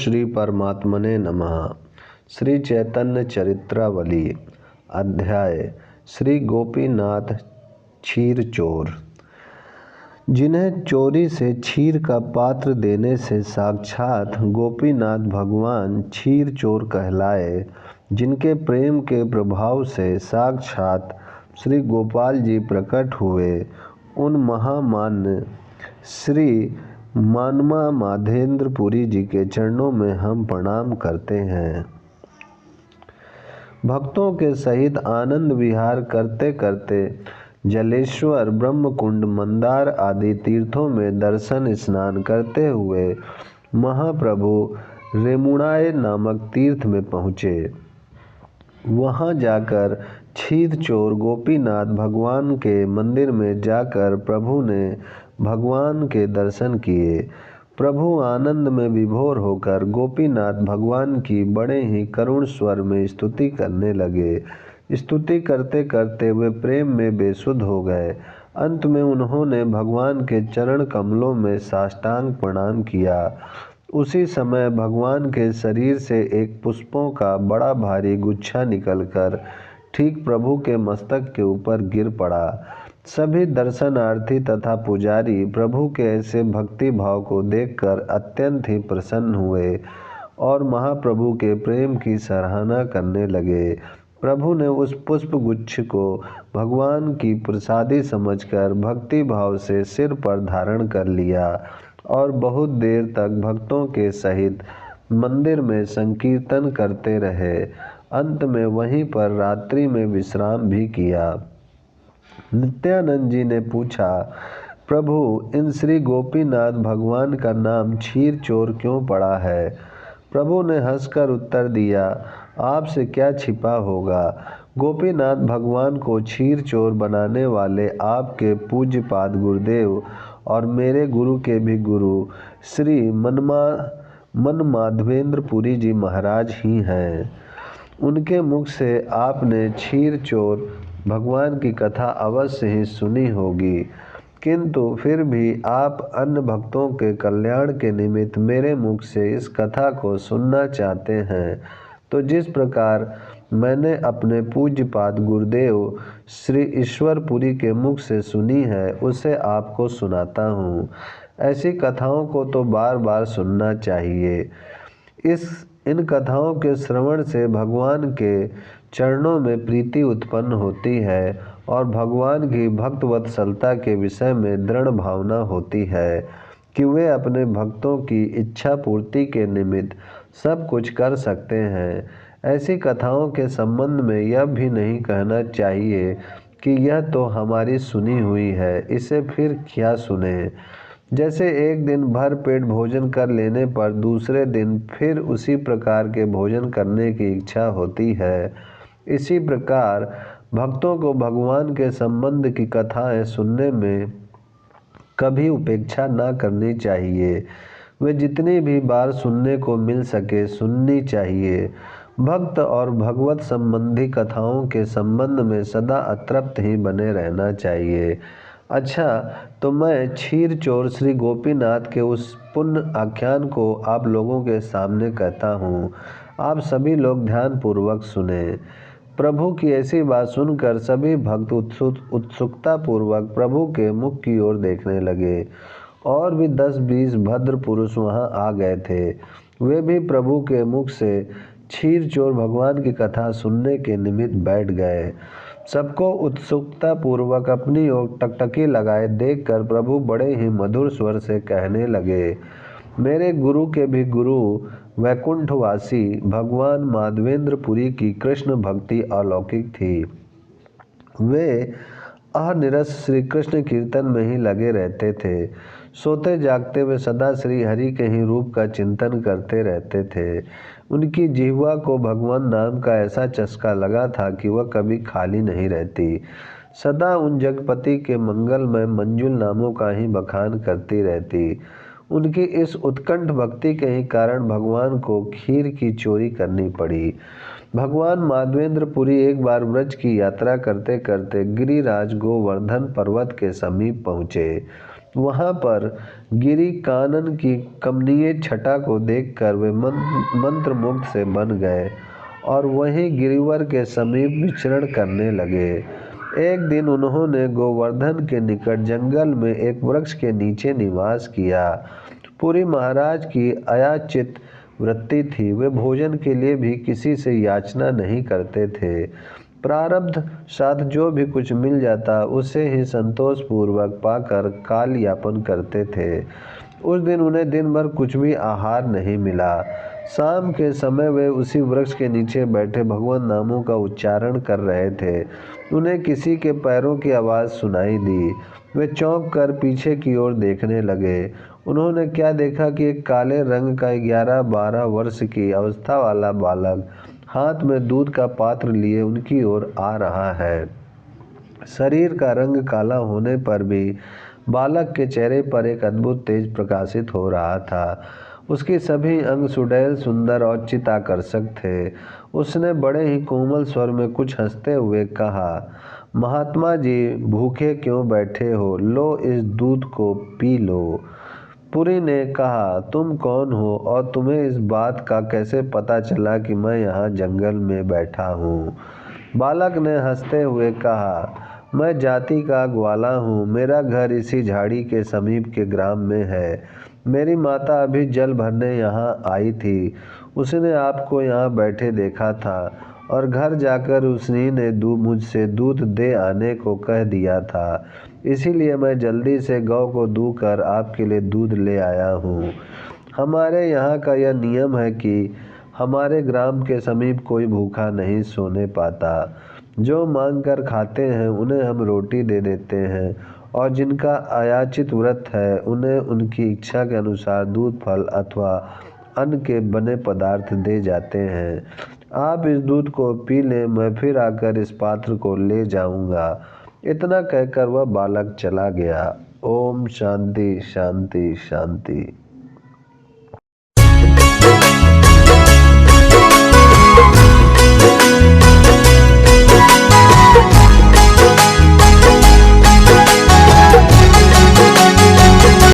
श्री परमात्मने नमः। श्री चैतन्य चरित्रावली। अध्याय श्री गोपीनाथ क्षीर चोर। जिन्हें चोरी से क्षीर का पात्र देने से साक्षात गोपीनाथ भगवान क्षीर चोर कहलाए, जिनके प्रेम के प्रभाव से साक्षात श्री गोपाल जी प्रकट हुए, उन महामान्य श्री मानमा माधेंद्रपुरी जी के चरणों में हम प्रणाम करते हैं। भक्तों के सहित आनंद विहार करते करते जलेश्वर, ब्रह्मकुंड, मंदार आदि तीर्थों में दर्शन स्नान करते हुए महाप्रभु रेमुणाय नामक तीर्थ में पहुँचे। वहाँ जाकर क्षीर चोर गोपीनाथ भगवान के मंदिर में जाकर प्रभु ने भगवान के दर्शन किए। प्रभु आनंद में विभोर होकर गोपीनाथ भगवान की बड़े ही करुण स्वर में स्तुति करने लगे। स्तुति करते करते वे प्रेम में बेसुध हो गए। अंत में उन्होंने भगवान के चरण कमलों में साष्टांग प्रणाम किया। उसी समय भगवान के शरीर से एक पुष्पों का बड़ा भारी गुच्छा निकलकर ठीक प्रभु के मस्तक के ऊपर गिर पड़ा। सभी दर्शनार्थी तथा पुजारी प्रभु के ऐसे भक्ति भाव को देखकर अत्यंत ही प्रसन्न हुए और महाप्रभु के प्रेम की सराहना करने लगे। प्रभु ने उस पुष्प गुच्छ को भगवान की प्रसादी समझकर भक्ति भाव से सिर पर धारण कर लिया और बहुत देर तक भक्तों के सहित मंदिर में संकीर्तन करते रहे। अंत में वहीं पर रात्रि में विश्राम भी किया। नित्यानंद जी ने पूछा, प्रभु, इन श्री गोपीनाथ भगवान का नाम क्षीर चोर क्यों पड़ा है? प्रभु ने हंसकर उत्तर दिया, आपसे क्या छिपा होगा। गोपीनाथ भगवान को क्षीर चोर बनाने वाले आपके पूज्यपाद गुरुदेव और मेरे गुरु के भी गुरु श्री मनमाधवेंद्रपुरी जी महाराज ही हैं। उनके मुख से आपने क्षीर चोर भगवान की कथा अवश्य ही सुनी होगी, किंतु फिर भी आप अन्य भक्तों के कल्याण के निमित्त मेरे मुख से इस कथा को सुनना चाहते हैं, तो जिस प्रकार मैंने अपने पूज्यपाद गुरुदेव श्री ईश्वरपुरी के मुख से सुनी है, उसे आपको सुनाता हूँ। ऐसी कथाओं को तो बार बार सुनना चाहिए। इन कथाओं के श्रवण से भगवान के चरणों में प्रीति उत्पन्न होती है और भगवान की भक्तवत्सलता के विषय में दृढ़ भावना होती है कि वे अपने भक्तों की इच्छा पूर्ति के निमित्त सब कुछ कर सकते हैं। ऐसी कथाओं के संबंध में यह भी नहीं कहना चाहिए कि यह तो हमारी सुनी हुई है, इसे फिर क्या सुने। जैसे एक दिन भर पेट भोजन कर लेने पर दूसरे दिन फिर उसी प्रकार के भोजन करने की इच्छा होती है, इसी प्रकार भक्तों को भगवान के संबंध की कथाएं सुनने में कभी उपेक्षा न करनी चाहिए। वे जितनी भी बार सुनने को मिल सके सुननी चाहिए। भक्त और भगवत संबंधी कथाओं के संबंध में सदा अतृप्त ही बने रहना चाहिए। अच्छा, तो मैं क्षीर चोर श्री गोपीनाथ के उस पुण्य आख्यान को आप लोगों के सामने कहता हूँ। आप सभी लोग ध्यान पूर्वक सुने। प्रभु की ऐसी बात सुनकर सभी भक्त उत्सुकता पूर्वक प्रभु के मुख की ओर देखने लगे। और भी 10-20 भद्र पुरुष वहां आ गए थे। वे भी प्रभु के मुख से क्षीर चोर भगवान की कथा सुनने के निमित्त बैठ गए। सबको उत्सुकता पूर्वक अपनी ओर टकटकी लगाए देखकर प्रभु बड़े ही मधुर स्वर से कहने लगे, मेरे गुरु के भी गुरु वैकुंठवासी भगवान माधवेंद्रपुरी की कृष्ण भक्ति अलौकिक थी। वे अनिरस श्री कृष्ण कीर्तन में ही लगे रहते थे। सोते जागते वे सदा श्री हरि के ही रूप का चिंतन करते रहते थे। उनकी जिह्वा को भगवान नाम का ऐसा चस्का लगा था कि वह कभी खाली नहीं रहती। सदा उन जगपति के मंगलमय मंजुल नामों का ही बखान करती रहती। उनकी इस उत्कंठ भक्ति के ही कारण भगवान को खीर की चोरी करनी पड़ी। भगवान माधवेंद्रपुरी एक बार व्रज की यात्रा करते करते गिरिराज गोवर्धन पर्वत के समीप पहुँचे। वहाँ पर गिरी कानन की कमनीय छटा को देखकर वे मंत्रमुग्ध से बन गए और वहीं गिरिवर के समीप विचरण करने लगे। एक दिन उन्होंने गोवर्धन के निकट जंगल में एक वृक्ष के नीचे निवास किया। पुरी महाराज की अयाचित वृत्ति थी, वे भोजन के लिए भी किसी से याचना नहीं करते थे। प्रारब्ध साथ जो भी कुछ मिल जाता उसे ही संतोषपूर्वक पाकर काल यापन करते थे। उस दिन उन्हें दिन भर कुछ भी आहार नहीं मिला। शाम के समय वे उसी वृक्ष के नीचे बैठे भगवान नामों का उच्चारण कर रहे थे। उन्हें किसी के पैरों की आवाज़ सुनाई दी। वे चौंक कर पीछे की ओर देखने लगे। उन्होंने क्या देखा कि एक काले रंग का 11-12 वर्ष की अवस्था वाला बालक हाथ में दूध का पात्र लिए उनकी ओर आ रहा है। शरीर का रंग काला होने पर भी बालक के चेहरे पर एक अद्भुत तेज प्रकाशित हो रहा था। उसके सभी अंग सुडैल, सुंदर और चित्ताकर्षक थे। उसने बड़े ही कोमल स्वर में कुछ हंसते हुए कहा, महात्मा जी, भूखे क्यों बैठे हो? लो, इस दूध को पी लो। पुरी ने कहा, तुम कौन हो और तुम्हें इस बात का कैसे पता चला कि मैं यहाँ जंगल में बैठा हूँ? बालक ने हंसते हुए कहा, मैं जाति का ग्वाला हूँ। मेरा घर इसी झाड़ी के समीप के ग्राम में है। मेरी माता अभी जल भरने यहाँ आई थी। उसने आपको यहाँ बैठे देखा था और घर जाकर उसी ने मुझसे दूध दे आने को कह दिया था। इसीलिए मैं जल्दी से गौ को दूहकर आपके लिए दूध ले आया हूँ। हमारे यहाँ का यह नियम है कि हमारे ग्राम के समीप कोई भूखा नहीं सोने पाता। जो मांग कर खाते हैं उन्हें हम रोटी दे देते हैं और जिनका अयाचित व्रत है उन्हें उनकी इच्छा के अनुसार दूध, फल अथवा अन्न के बने पदार्थ दे जाते हैं। आप इस दूध को पी लें, मैं फिर आकर इस पात्र को ले जाऊंगा। इतना कहकर वह बालक चला गया। ओम शांति शांति शांति।